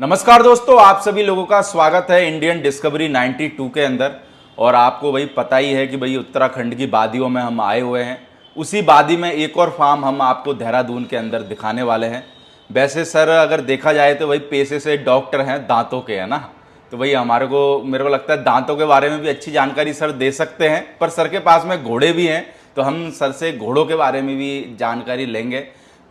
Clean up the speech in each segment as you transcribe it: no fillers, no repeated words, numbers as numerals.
नमस्कार दोस्तों, आप सभी लोगों का स्वागत है इंडियन डिस्कवरी 92 के अंदर। और आपको भाई पता ही है कि भाई उत्तराखंड की वादियों में हम आए हुए हैं। उसी वादी में एक और फार्म हम आपको देहरादून के अंदर दिखाने वाले हैं। वैसे सर अगर देखा जाए तो भाई पेशे से डॉक्टर हैं, दांतों के, है ना। तो भाई मेरे को लगता है दांतों के बारे में भी अच्छी जानकारी सर दे सकते हैं। पर सर के पास में घोड़े भी हैं, तो हम सर से घोड़ों के बारे में भी जानकारी लेंगे,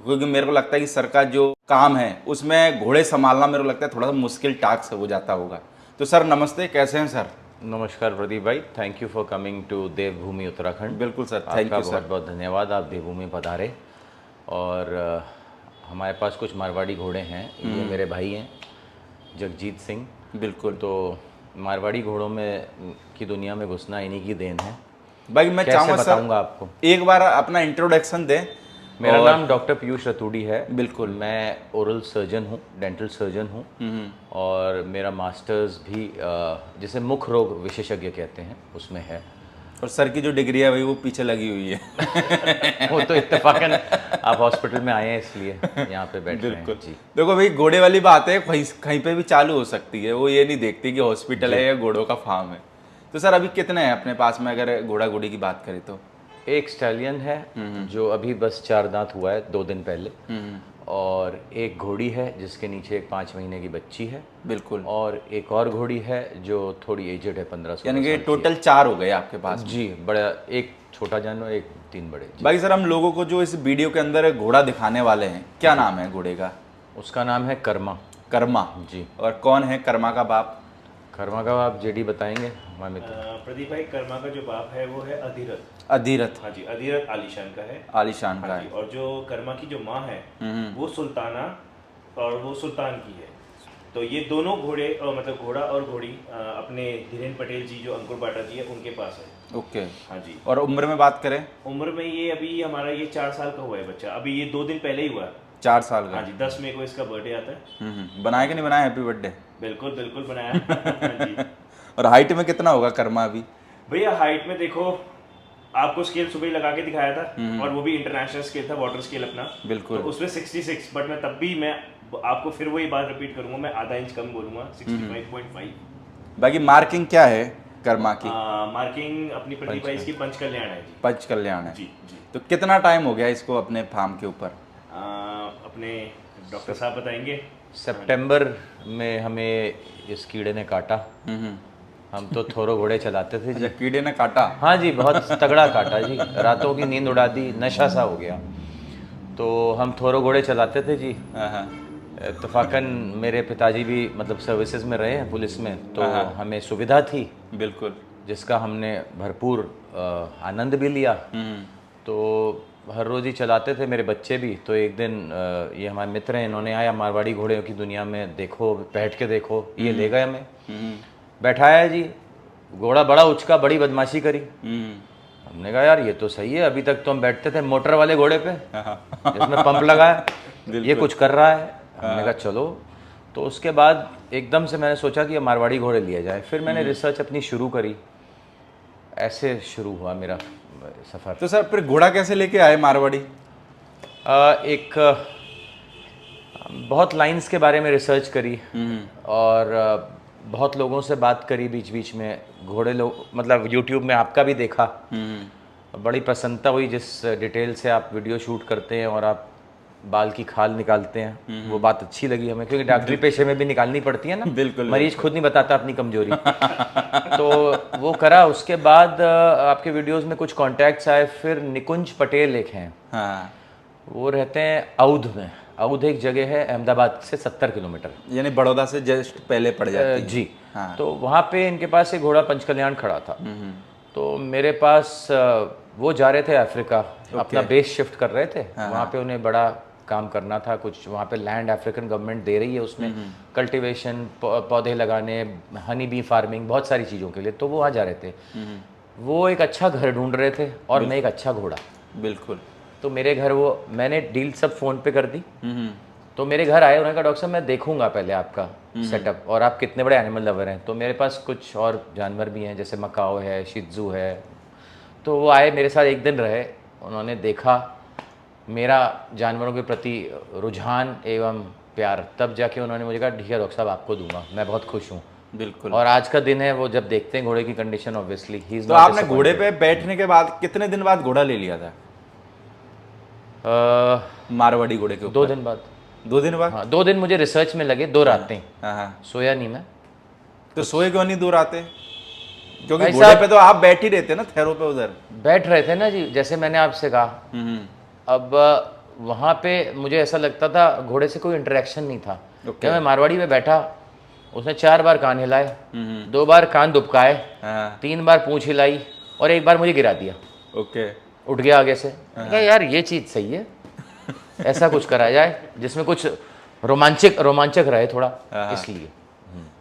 क्योंकि मेरे को लगता है कि सर का जो काम है उसमें घोड़े संभालना मेरे को लगता है थोड़ा सा मुश्किल टास्क हो जाता होगा। तो सर नमस्ते, कैसे हैं सर? नमस्कार प्रदीप भाई, thank you for coming to Devbhoomi Uttarakhand. बिल्कुल सर, थैंक यू सर। बहुत बहुत धन्यवाद, आप देवभूमि पधारे। और हमारे पास कुछ मारवाड़ी घोड़े हैं। ये मेरे भाई हैं जगजीत सिंह। बिल्कुल। तो मारवाड़ी घोड़ों में की दुनिया में घुसना इन्हीं की देन है। भाई मैं चाहूँगा सर बताऊंगा आपको, एक बार अपना इंट्रोडक्शन दें। मेरा नाम डॉक्टर पीयूष रतूड़ी है। बिल्कुल। मैं ओरल सर्जन हूँ, डेंटल सर्जन हूँ। और मेरा मास्टर्स भी जिसे मुख रोग विशेषज्ञ कहते हैं उसमें है। और सर की जो डिग्री है भाई वो पीछे लगी हुई है। वो तो इत्तेफाकन आप हॉस्पिटल में आए हैं इसलिए यहाँ पे बैठ रहे बिल्कुल हैं जी। देखो भाई, घोड़े वाली बात है, कहीं पे भी चालू हो सकती है। वो ये नहीं देखती कि हॉस्पिटल है या घोड़ों का फार्म है। तो सर अभी कितने हैं अपने पास में, अगर घोड़ा घोड़ी की बात करें तो? एक स्टैलियन है जो अभी बस 4 दांत हुआ है 2 दिन पहले। और एक घोड़ी है जिसके नीचे एक 5 महीने की बच्ची है। बिल्कुल। और एक और घोड़ी है जो थोड़ी एजेड है, 15 यानी कि साल की टोटल 4 हो गए आपके पास है। में। जी, बड़ा एक छोटा जानवर, एक 3 बड़े जी। भाई सर हम लोगों को जो इस वीडियो के अंदर घोड़ा दिखाने वाले हैं, क्या नाम है घोड़े का? उसका नाम है कर्मा। कर्मा जी। और कौन है कर्मा का बाप? कर्मा का बाप जेडी बताएंगे हमारे मित्र। प्रदीप भाई, कर्मा का जो बाप है वो है अधिरथ। अधिरथ। हाँ जी, अधिरथ आलीशान का है। आलीशान का हाँ जी, है। और जो कर्मा की जो माँ है वो सुल्ताना और वो सुल्तान की है। तो ये दोनों घोड़े मतलब घोड़ा और घोड़ी अपने धीरेन पटेल जी जो अंकुर बाटा जी है उनके पास है। ओके। हाँ जी। और उम्र में बात करें? उम्र में ये अभी हमारा ये 4 साल का हुआ है बच्चा। अभी ये 2 दिन पहले ही हुआ है। 4 साल का? हाँ जी, 10 मई को इसका बर्थडे आता है। बनाया कि नहीं बनाया हैप्पी बर्थडे? बिल्कुल बिल्कुल बनाया। हाँ जी। और हाइट में कितना होगा कर्मा अभी? भैया हाइट में देखो, आपको स्केल सुबह ही लगा के दिखाया था और वो भी इंटरनेशनल स्केल था, वाटर स्केल अपना। बिल्कुल। तो उसमें 66, बट मैं तब भी मैं आपको फिर वही बात रिपीट करूंगा, मैं आधा इंच कम बोलूंगा, 65.5। बाकी मार्किंग क्या है कर्मा की? मार्किंग अपनी प्रदीप भाई इसकी पंच कल्याण है जी। पंच कल्याण है। जी जी। तो कितना टाइम हो गया इसको अपने फार्म के ऊपर? अपने डॉक्टर साहब बताएंगे। सितंबर में हमें इस कीड़े ने काटा। हम तो थोरो घोड़े चलाते थे जी। अच्छा, कीड़े ने काटा? हाँ जी, बहुत तगड़ा काटा जी, रातों की नींद उड़ा दी, नशा सा हो गया। तो हम थोरो घोड़े चलाते थे जी। इत्तेफाकन मेरे पिताजी भी मतलब सर्विसेज में रहे हैं, पुलिस में, तो हमें सुविधा थी बिल्कुल, जिसका हमने भरपूर आनंद भी लिया। तो हर रोज़ ही चलाते थे, मेरे बच्चे भी। तो एक दिन ये हमारे मित्र हैं, इन्होंने आया मारवाड़ी घोड़े की दुनिया में देखो, बैठ के देखो, ये ले गए हमें। बैठाया जी, घोड़ा बड़ा उचका, बड़ी बदमाशी करी। हमने कहा यार ये तो सही है, अभी तक तो हम बैठते थे मोटर वाले घोड़े पे जिसमें पंप लगा है, ये कुछ कर रहा है। हमने कहा चलो। तो उसके बाद एकदम से मैंने सोचा कि ये मारवाड़ी घोड़े लिए जाए। फिर मैंने रिसर्च अपनी शुरू करी, ऐसे शुरू हुआ मेरा सफ़र। तो सर फिर घोड़ा कैसे लेके आए मारवाड़ी? एक बहुत लाइंस के बारे में रिसर्च करी और बहुत लोगों से बात करी बीच बीच में। घोड़े लोग मतलब यूट्यूब में आपका भी देखा, बड़ी प्रसन्नता हुई जिस डिटेल से आप वीडियो शूट करते हैं और आप बाल की खाल निकालते हैं, वो बात अच्छी लगी हमें, क्योंकि डॉक्टरी पेशे में भी निकालनी पड़ती है ना। बिल्कुल। मरीज खुद नहीं बताता अपनी कमजोरी। तो वो करा। उसके बाद आपके वीडियोस में कुछ कॉन्टैक्ट्स आए। फिर निकुंज पटेल एक हैं, हाँ, वो रहते हैं औध में। औध एक जगह है अहमदाबाद से 70 किलोमीटर, यानी बड़ौदा से जस्ट पहले पड़ जाती है। जी। हाँ। तो वहाँ पे इनके पास एक घोड़ा पंचकल्याण खड़ा था। तो मेरे पास वो जा रहे थे अफ्रीका, अपना बेस शिफ्ट कर रहे थे। वहाँ पे उन्हें बड़ा काम करना था, कुछ वहाँ पे लैंड अफ्रीकन गवर्नमेंट दे रही है, उसमें कल्टीवेशन, पौधे लगाने, हनी बी फार्मिंग, बहुत सारी चीज़ों के लिए। तो वो वहाँ जा रहे थे। वो एक अच्छा घर ढूंढ रहे थे और मैं एक अच्छा घोड़ा। बिल्कुल। तो मेरे घर वो मैंने डील सब फ़ोन पे कर दी। तो मेरे घर आए, उन्होंने कहा डॉक्टर साहब मैं देखूंगा पहले आपका सेटअप और आप कितने बड़े एनिमल लवर हैं। तो मेरे पास कुछ और जानवर भी हैं, जैसे मकाओ है, शित्जू है। तो वो आए, मेरे साथ एक दिन रहे, उन्होंने देखा मेरा जानवरों के प्रति रुझान एवं प्यार, तब जाके उन्होंने मुझे कहा ठीक है डॉक्टर साहब आपको दूंगा, मैं बहुत खुश हूँ। बिल्कुल। और आज का दिन है, वो जब देखते हैं घोड़े की कंडीशन ऑब्वियसली ही इज तो आपने घोड़े पे बैठने के बाद कितने दिन बाद घोड़ा ले लिया था? मारवाड़ी घोड़े के ऊपर 2 दिन बाद। 2 दिन बाद? हाँ 2 दिन मुझे रिसर्च में लगे, 2 रातें हाँ हाँ। सोया नहीं मैं। तो सोए क्यों नहीं 2 रातें? क्योंकि भाई घोड़े साहब- पे तो आप बैठ ही रहते ना थैरों पे उधर। बैठ रहे थे ना जी, जैसे मैंने आपसे कहा। हम्म। अब वहाँ पे मुझे ऐसा लगता था घोड़े से कोई इंटरेक्शन नहीं था। Okay. जब मैं मारवाड़ी में बैठा, उसने 4 बार कान हिलाए, हम्म। 2 बार कान दुबकाए, हाँ 3 बार पूंछ हिलाई और 1 बार मुझे गिरा दिया, ओके। उठ गया आगे से। मैंने कहा यार ये चीज़ सही है, ऐसा कुछ करा जाए जिसमें कुछ रोमांचक रहे थोड़ा, इसलिए।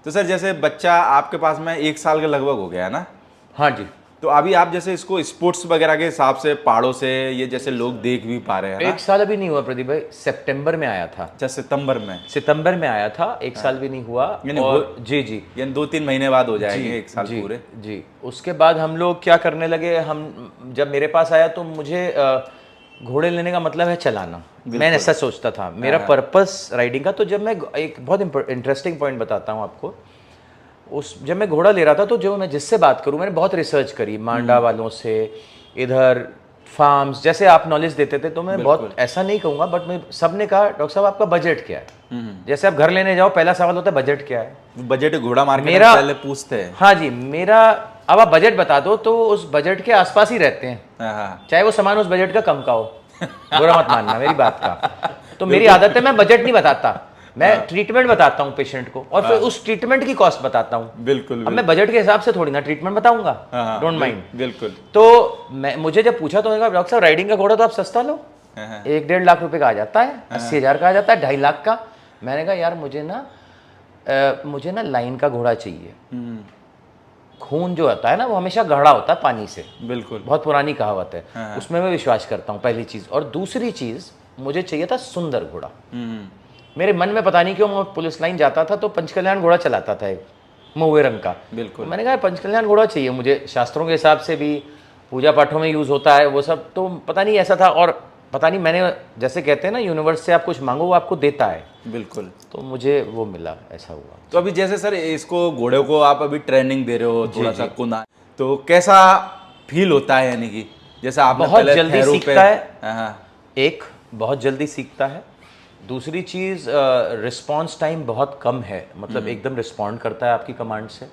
तो सर जैसे बच्चा आपके पास में 1 साल के लगभग हो गया है ना, हाँ जी। तो अभी आप जैसे इसको स्पोर्ट्स वगैरह के हिसाब से पहाड़ों से ये जैसे लोग देख भी पा रहे हैं ना? 1 साल अभी नहीं हुआ प्रदीप भाई, सितंबर में आया था। अच्छा सितंबर में आया था, 1 साल भी नहीं हुआ। यानी और जी जी यानी 2-3 महीने बाद हो जाएंगे 1 साल जी, पूरे। जी। उसके बाद हम लोग क्या करने लगे, हम जब मेरे पास आया तो मुझे घोड़े लेने का मतलब है चलाना, मैं ऐसा सोचता था, मेरा पर्पस राइडिंग का। तो जब मैं एक बहुत इंटरेस्टिंग पॉइंट बताता हूँ आपको, जब मैं घोड़ा ले रहा था तो जो मैं जिससे बात करूँ, मैंने बहुत रिसर्च करी मांडा वालों से, इधर फार्म्स, जैसे आप नॉलेज देते थे, तो मैं बहुत ऐसा नहीं कहूँगा, बट मैं सबने कहा डॉक्टर साहब आपका बजट क्या है। जैसे आप घर लेने जाओ पहला सवाल होता है बजट क्या है। बजट घोड़ा मार्केट मेरा- पहले पूछते हैं। हाँ जी, मेरा अब आप बजट बता दो तो उस बजट के आसपास ही रहते हैं, हाँ चाहे वो सामान उस बजट का कम का हो, बुरा मत मानना मेरी बात का। तो मेरी आदत है मैं बजट नहीं बताता, मैं ट्रीटमेंट बताता हूँ पेशेंट को, और फिर उस ट्रीटमेंट की कॉस्ट बताता हूँ। बिल्कुल। अब मैं बजट के हिसाब से थोड़ी ना ट्रीटमेंट बताऊंगा, डोंट माइंड। बिल्कुल। तो मुझे जब पूछा तो मैंने कहा डॉक्टर साहब राइडिंग का घोड़ा तो आप सस्ता लो, 1-1.5 लाख रुपए का आ जाता है, 80,000 का आ जाता है, 2.5 लाख का। मैंने कहा यार मुझे ना लाइन का घोड़ा चाहिए। खून जो होता है ना वो हमेशा गाढ़ा होता है पानी से, बिल्कुल। बहुत पुरानी कहावत है, उसमें मैं विश्वास करता हूँ, पहली चीज़। और दूसरी चीज़ मुझे चाहिए था सुंदर घोड़ा। मेरे मन में पता नहीं क्यों, मैं पुलिस लाइन जाता था तो पंचकल्याण घोड़ा चलाता था, एक महुए रंग का। बिल्कुल। तो मैंने कहा पंचकल्याण घोड़ा चाहिए मुझे, शास्त्रों के हिसाब से भी, पूजा पाठों में यूज़ होता है वो सब, तो पता नहीं ऐसा था। और पता नहीं, मैंने जैसे कहते हैं ना यूनिवर्स से आप कुछ मांगो वो आपको देता है, बिल्कुल। तो मुझे वो मिला, ऐसा हुआ। तो अभी जैसे सर इसको घोड़े को आप अभी ट्रेनिंग दे रहे हो थोड़ा सा कुना, तो कैसा फील होता है? यानी कि जैसे आपने बहुत पहले जल्दी थैरों सीखता है। हाँ एक बहुत जल्दी सीखता है, दूसरी चीज़ रिस्पॉन्स टाइम बहुत कम है, मतलब एकदम रिस्पॉन्ड करता है आपकी कमांड से।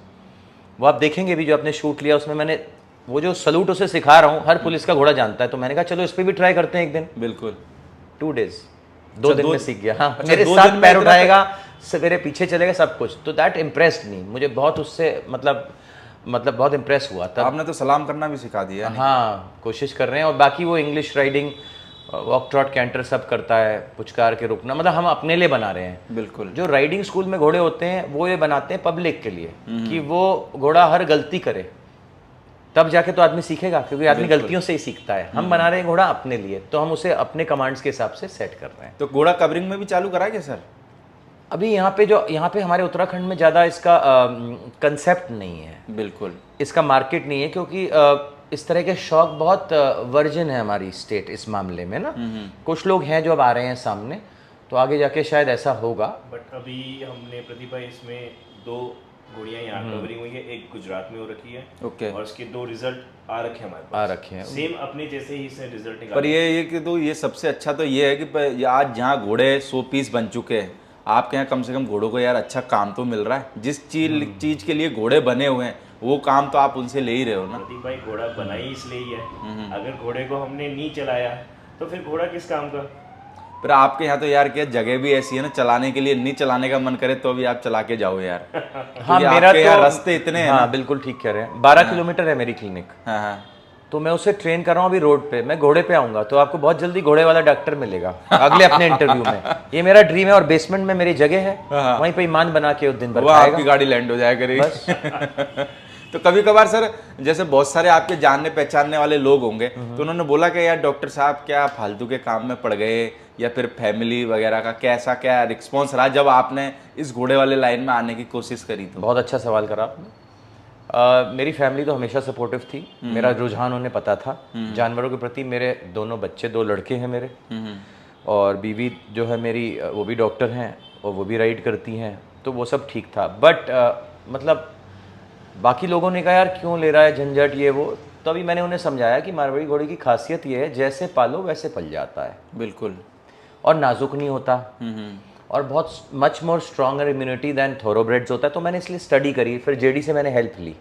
वो आप देखेंगे भी, जो आपने शूट लिया उसमें मैंने वो जो सलूट उसे सिखा रहा हूँ, हर पुलिस का घोड़ा जानता है, तो मैंने कहा चलो इस पर भी ट्राई करते हैं एक दिन। बिल्कुल। 2 डेज, 2 दिन में सीख गया। हाँ, अच्छा, मेरे 2 साथ दिन में पैर इतना उठाएगा, मेरे पीछे चलेगा, सब कुछ। तो दैट इम्प्रेस्ड मी, मुझे बहुत उससे मतलब बहुत इम्प्रेस हुआ था। आपने तो सलाम करना भी सिखा दिया। हाँ, कोशिश कर रहे हैं। और बाकी वो English riding, walk trot canter सब करता है, पुचकार के रुकना, मतलब हम अपने लिए बना रहे हैं। बिल्कुल। जो राइडिंग स्कूल में घोड़े होते हैं वो ये बनाते हैं पब्लिक के लिए, कि वो घोड़ा हर गलती करे, तब जाके तो आदमी सीखेगा, क्योंकि आदमी गलतियों से ही सीखता है। हम बना रहे हैं घोड़ा अपने लिए, तो हम उसे अपने कमांड्स के हिसाब से सेट कर रहे हैं। तो घोड़ा कवरिंग में भी चालू करा क्या सर? अभी यहाँ पे हमारे उत्तराखंड में ज़्यादा इसका कंसेप्ट नहीं है, बिल्कुल। इसका मार्केट नहीं है, क्योंकि इस तरह के शौक बहुत वर्जिन है हमारी स्टेट इस मामले में ना। कुछ लोग हैं जो अब आ रहे हैं सामने, तो आगे जाके शायद ऐसा होगा। बट अभी हमने प्रतिभा इसमें 2 घोड़ियाँ यहाँ कवरिंग हुई है, एक गुजरात में हो रखी है, ओके। और उसके 2 रिजल्ट आ रखे हैं हमारे आ पास, रखे हैं। सेम अपने जैसे ही इसने रिजल्ट निकाला। पर ये कि तो ये सबसे अच्छा तो ये है कि आज जहाँ घोड़े 100 पीस बन चुके हैं, आपके यहाँ कम से कम घोड़ों को यार अच्छा काम तो मिल रहा है। जिस चीज के लिए घोड़े बने हुए हैं वो काम तो आप उनसे ले ही रहे हो ना। प्रदीप भाई घोड़ा बना ही इसलिए ही है, अगर घोड़े को हमने नहीं चलाया तो फिर घोड़ा किस काम का। पर आपके यहाँ तो यार क्या जगह भी ऐसी है ना, चलाने के लिए नहीं चलाने का मन करे तो भी आप चला के जाओ यार। हाँ, क्योंकि मेरा आपके यहाँ तो रास्ते इतने हैं हाँ ना। बिल्कुल ठीक कह रहे हैं। 12 किलोमीटर है मेरी क्लिनिक, हाँ हाँ। तो मैं उसे ट्रेन कर रहा हूँ अभी रोड पे। मैं घोड़े पे आऊंगा तो आपको बहुत जल्दी घोड़े वाला डॉक्टर मिलेगा अगले अपने इंटरव्यू में। ये मेरा ड्रीम है, और बेसमेंट में मेरी जगह है, वहीं पे ईमान बना के उस दिन भर वो आपकी गाड़ी लैंड हो जाया करेगी। तो कभी कभार सर जैसे बहुत सारे आपके जानने पहचानने वाले लोग होंगे, तो उन्होंने बोला कि यार डॉक्टर साहब क्या फालतू के काम में पड़ गए, या फिर फैमिली वगैरह का कैसा क्या रिस्पॉन्स रहा जब आपने इस घोड़े वाले लाइन में आने की कोशिश करी? तो बहुत अच्छा सवाल करा आपने। मेरी फैमिली तो हमेशा सपोर्टिव थी, मेरा रुझान उन्हें पता था जानवरों के प्रति। मेरे दोनों बच्चे, 2 लड़के हैं मेरे, और बीवी जो है मेरी वो भी डॉक्टर हैं, और वो भी राइड करती हैं, तो वो सब ठीक था। बट मतलब बाकी लोगों ने कहा यार क्यों ले रहा है झंझट ये वो, तभी मैंने उन्हें समझाया कि मारवाड़ी घोड़े की खासियत ये है जैसे पालो वैसे पल जाता है, बिल्कुल। और नाजुक नहीं होता, और बहुत much more stronger immunity than thoroughbreds होता है। तो मैंने इसलिए स्टडी करी, फिर जेडी से मैंने हेल्प ली,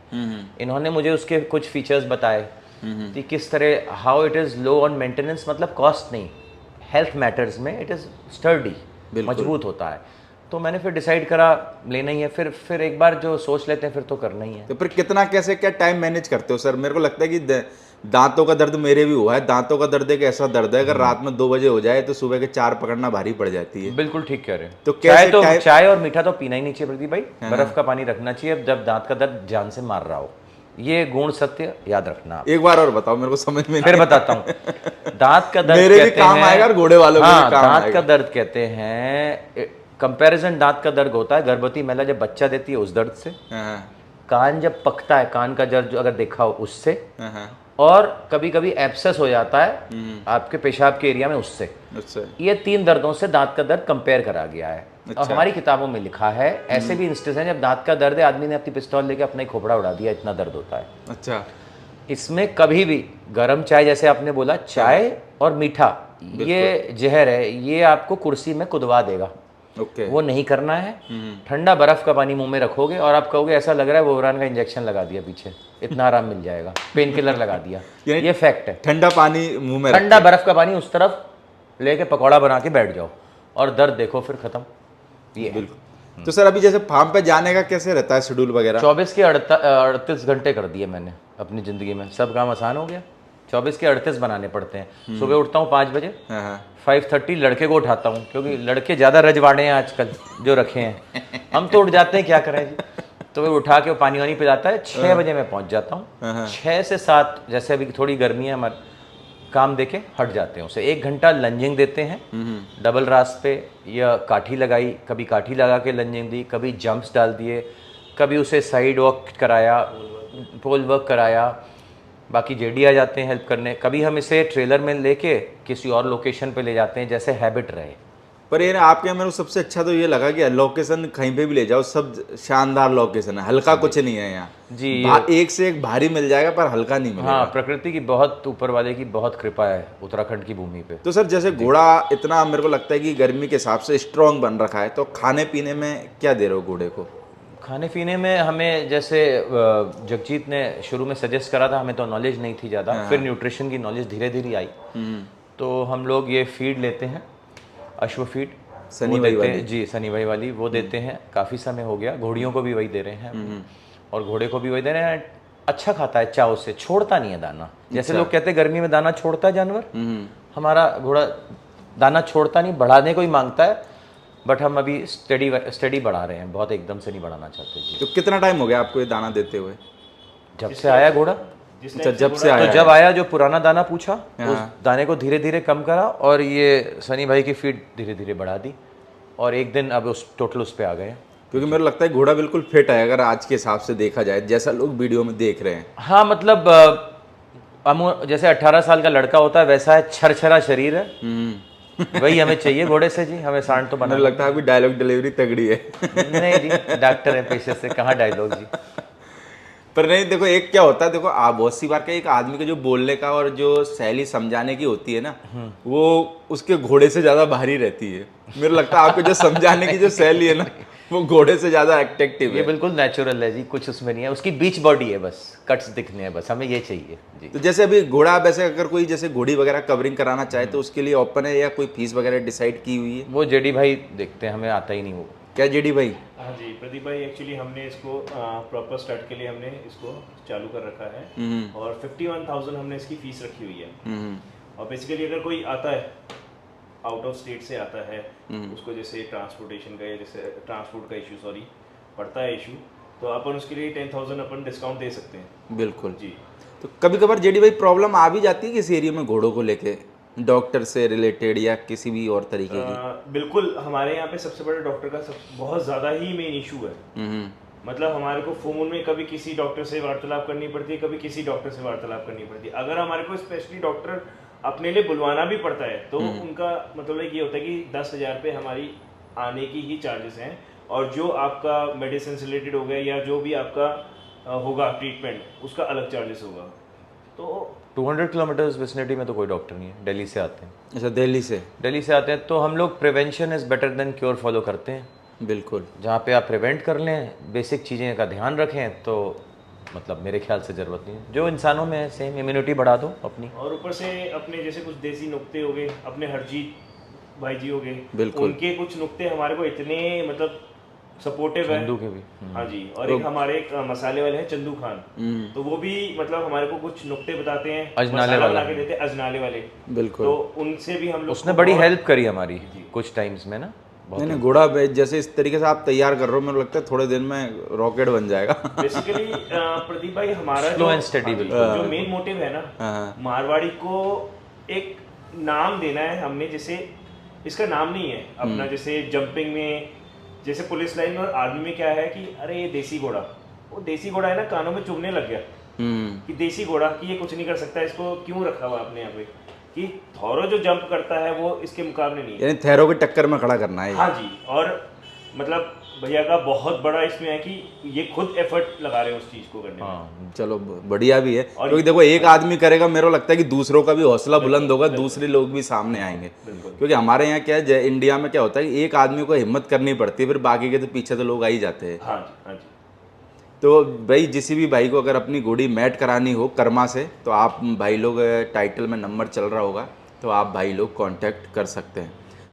इन्होंने मुझे उसके कुछ फीचर्स बताए कि किस तरह how it is low on maintenance, मतलब कॉस्ट नहीं, हेल्थ मैटर्स में इट इज़ स्टर्डी, मजबूत होता है। तो मैंने फिर डिसाइड करा लेना ही है। फिर एक बार जो सोच लेते हैं फिर तो करना ही है। तो फिर कितना कैसे क्या टाइम मैनेज करते हो सर? मेरे को लगता है कि दांतों का दर्द मेरे भी हुआ है। दांतों का दर्द एक ऐसा दर्द है, अगर रात में 2 बजे हो जाए तो सुबह के 4 पकड़ना भारी पड़ जाती है। बिल्कुल ठीक कह रहे हैं। तो कैसे चाय और मीठा तो पीना ही नहीं चाहिए प्रदीप भाई, बर्फ का पानी रखना चाहिए जब दांत का दर्द जान से मार रहा हो। ये गुण सत्य याद रखना। एक बार और बताओ, मेरे को समझ में फिर बताता हूँ। दांत का दर्द मेरे भी कहते काम हैं, आएगा और घोड़े वालों के भी काम दांत आएगा। का दर्द कहते हैं, कंपैरिजन दांत का दर्द होता है गर्भवती महिला जब बच्चा देती है उस दर्द से, कान जब पकता है कान का दर्द अगर देखा हो उससे, और कभी कभी एब्सेस हो जाता है आपके पेशाब के एरिया में उससे। ये 3 दर्दों से दांत का दर्द कंपेयर करा गया है। और हमारी किताबों में लिखा है ऐसे भी इंस्टेंस हैं जब दांत का दर्द है आदमी ने अपनी पिस्तौल लेके अपना ही खोपड़ा उड़ा दिया, इतना दर्द होता है। अच्छा। इसमें कभी भी गर्म चाय, जैसे आपने बोला, चाय और मीठा ये जहर है, ये आपको कुर्सी में कुदवा देगा। वो नहीं करना है। ठंडा बर्फ का पानी मुंह में रखोगे और आप कहोगे ऐसा लग रहा है वोवरान का इंजेक्शन लगा दिया पीछे, इतना आराम मिल जाएगा, पेन किलर लगा दिया। ये फैक्ट है। ठंडा पानी मुंह में, ठंडा बर्फ का पानी उस तरफ लेके पकौड़ा बना के बैठ जाओ और दर्द देखो फिर खत्म। ये बिल्कुल। तो सर अभी जैसे फार्म पे जाने का कैसे रहता है शेड्यूल वगैरह? 24 के 38 घंटे कर दिए मैंने अपनी ज़िंदगी में, सब काम आसान हो गया। 24 के 38 बनाने पड़ते हैं। सुबह उठता हूँ 5 बजे, 5:30 लड़के को उठाता हूँ, क्योंकि लड़के ज़्यादा रजवाड़े हैं आजकल जो रखे हैं, हम तो उठ जाते हैं क्या करें जी। तो वो उठा के वो पानी वानी पिलाता है, 6 बजे मैं पहुँच जाता हूँ। 6 से 7 जैसे अभी थोड़ी गर्मी है हमारे, काम देके हट जाते हैं उसे। 1 घंटा लंजिंग देते हैं डबल रास पे, या काठी लगाई, कभी काठी लगा के लंजिंग दी, कभी जंप्स डाल दिए, कभी उसे साइड वॉक कराया, पोल वर्क कराया। बाकी जेडी आ जाते हैं हेल्प करने, कभी हम इसे ट्रेलर में लेके किसी और लोकेशन पे ले जाते हैं जैसे हैबिट रहे। पर ये ना आपके मेरे को सबसे अच्छा तो ये लगा कि लोकेशन कहीं पे भी ले जाओ सब शानदार लोकेशन है, हल्का कुछ नहीं है यहाँ जी। एक से एक भारी मिल जाएगा पर हल्का नहीं मिलेगा। हाँ, प्रकृति की बहुत, ऊपर वाले की बहुत कृपा है उत्तराखंड की भूमि पे। तो सर जैसे घोड़ा इतना मेरे को लगता है कि गर्मी के हिसाब से स्ट्रॉन्ग बन रखा है, तो खाने पीने में क्या दे रहे हो घोड़े को? खाने पीने में हमें, जैसे जगजीत ने शुरू में सजेस्ट करा था, हमें तो नॉलेज नहीं थी ज़्यादा, फिर न्यूट्रिशन की नॉलेज धीरे धीरे आई। तो हम लोग ये फीड लेते हैं, अश्व फीड सनी भाई वाली जी, सनी भाई वाली वो देते हैं। काफ़ी समय हो गया, घोड़ियों को भी वही दे रहे हैं और घोड़े को भी वही दे रहे हैं। अच्छा खाता है चाव से, छोड़ता नहीं है दाना। जैसे लोग कहते हैं गर्मी में दाना छोड़ता है जानवर, हमारा घोड़ा दाना छोड़ता नहीं, बढ़ाने को ही मांगता है। बट हम अभी स्टडी बढ़ा रहे हैं, बहुत एकदम से नहीं बढ़ाना चाहते जी। तो कितना टाइम हो गया आपको ये दाना देते हुए? जब से आया घोड़ा, जब से आया, तो जब आया जो पुराना दाना पूछा उस दाने को धीरे धीरे कम करा और ये सनी भाई की फीड धीरे धीरे बढ़ा दी, और एक दिन अब उस टोटल उस पे आ गए। क्योंकि मेरे लगता है घोड़ा बिल्कुल फिट है अगर आज के हिसाब से देखा जाए, जैसा लोग वीडियो में देख रहे हैं। हाँ, मतलब जैसे 18 साल का लड़का होता है वैसा है, छरछरा शरीर है, वही हमें चाहिए घोड़े से जी। हमें सांड तो बना, मुझे लगता है अभी डायलॉग डिलीवरी तगड़ी है। नहीं जी, डॉक्टर है पेशे से, कहाँ डायलॉग जी। पर नहीं, देखो एक क्या होता है, देखो आप बहुत सी बार का एक आदमी के जो बोलने का और जो शैली समझाने की होती है ना, वो उसके घोड़े से ज्यादा भारी रहती है। मेरे लगता है आपको जो समझाने की जो शैली है ना, वो घोड़े से ज्यादा अट्रैक्टिव है। ये बिल्कुल नेचुरल है जी, कुछ उसमें नहीं है, उसकी बीच बॉडी है, बस कट्स दिखने हैं, बस हमें ये चाहिए जी। तो जैसे अभी घोड़ा, वैसे अगर कोई जैसे घोड़ी वगैरह कवरिंग कराना चाहे तो उसके लिए ओपन है या कोई फीस वगैरह डिसाइड की हुई है? वो जेडी भाई देखते हैं, हमें आता ही नहीं वो। क्या जेडी भाई? हाँ जी प्रदीप भाई, एक्चुअली हमने इसको प्रॉपर स्टार्ट के लिए हमने इसको चालू कर रखा है और 51,000 हमने इसकी फीस रखी हुई है। और बेसिकली अगर कोई आता है आउट ऑफ स्टेट से आता है, उसको जैसे ट्रांसपोर्टेशन का या जैसे ट्रांसपोर्ट का इशू पड़ता है इशू, तो अपन उसके लिए 10,000 अपन डिस्काउंट दे सकते हैं। बिल्कुल जी। तो कभी कभार जेडी भाई प्रॉब्लम आ भी जाती है किस एरिया में घोड़ों को लेके, डॉक्टर से रिलेटेड या किसी भी और तरीके की? बिल्कुल, हमारे यहाँ पे सबसे बड़ा डॉक्टर का बहुत ज़्यादा ही मेन इशू है। मतलब हमारे को फोन में कभी किसी डॉक्टर से वार्तालाप करनी पड़ती है, कभी किसी डॉक्टर से वार्तालाप करनी पड़ती है। अगर हमारे को स्पेशली डॉक्टर अपने लिए बुलवाना भी पड़ता है तो उनका मतलब ये होता है कि 10,000 पे हमारी आने की ही चार्जेस हैं, और जो आपका मेडिसिन से रिलेटेड हो गया या जो भी आपका होगा ट्रीटमेंट, उसका अलग चार्जेस होगा। तो 200 किलोमीटर्स विसिनिटी में तो कोई डॉक्टर नहीं है, दिल्ली से आते हैं। अच्छा, दिल्ली से आते हैं तो हम लोग prevention is better than cure follow करते हैं। बिल्कुल। जहाँ पे आप प्रिवेंट कर लें, बेसिक चीज़ें का ध्यान रखें, तो मतलब मेरे ख्याल से ज़रूरत नहीं है। जो इंसानों में है सेम इम्यूनिटी बढ़ा दो अपनी। और ऊपर से अपने जैसे कुछ देसी नुक्ते हो गए, अपने हरजीत भाई जी हो गए, बिल्कुल। उनके कुछ नुक्ते हमारे को इतने मतलब सपोर्टिव है। चंदू के भी। हाँ जी। और एक हमारे एक मसाले वाले हैं चंदू खान, तो वो भी मतलब हमारे को कुछ नुक्ते बताते हैं, अजनाले मसाला वाला। बना के देते हैं, अजनाले वाले। बिल्कुल। तो उनसे भी हम लोग उसने को बड़ी बहुत- हेल्प करी हमारी कुछ टाइम्स में ना। नहीं नहीं, गुड़ा जैसे इस तरीके से आप तैयार कर रहे हो, मेरे को लगता है थोड़े दिन में रॉकेट बन जाएगा। बेसिकली प्रदीप भाई हमारा Slow जो and steady हाँ जी, बिल्कुल। जो मेन मोटिव है ना, हाँ। मारवाड़ी को एक नाम देना है हमने। जैसे इसका नाम नहीं है अपना, जैसे जंपिंग में, जैसे पुलिस लाइन में और आर्मी में क्या है कि अरे ये देसी घोड़ा, वो देसी घोड़ा है ना, कानों में चुभने लग गया कि देसी घोड़ा, कि ये कुछ नहीं कर सकता, इसको क्यों रखा हुआ आपने यहाँ पे, कि थॉरो जो जंप करता है वो इसके मुकाबले नहीं है। यानी थैरो की टक्कर में खड़ा करना है ये। हाँ जी। और मतलब भैया का बहुत बड़ा इसमें है कि ये खुद एफर्ट लगा रहे हैं उस चीज को करने में। हाँ, चलो बढ़िया भी है, और क्योंकि देखो एक आदमी करेगा, मेरे को लगता है कि दूसरों का भी हौसला बुलंद होगा, दूसरे लोग भी सामने आएंगे। क्योंकि हमारे यहाँ क्या है, इंडिया में क्या होता है कि एक आदमी को हिम्मत करनी पड़ती है, फिर बाकी के तो पीछे तो लोग आ ही जाते हैं। हाँ जी, हाँ जी। तो भाई किसी भी भाई को अगर अपनी घोड़ी मैट करानी हो कर्मा से, तो आप भाई लोग टाइटल में नंबर चल रहा होगा, तो आप भाई लोग कांटेक्ट कर सकते हैं।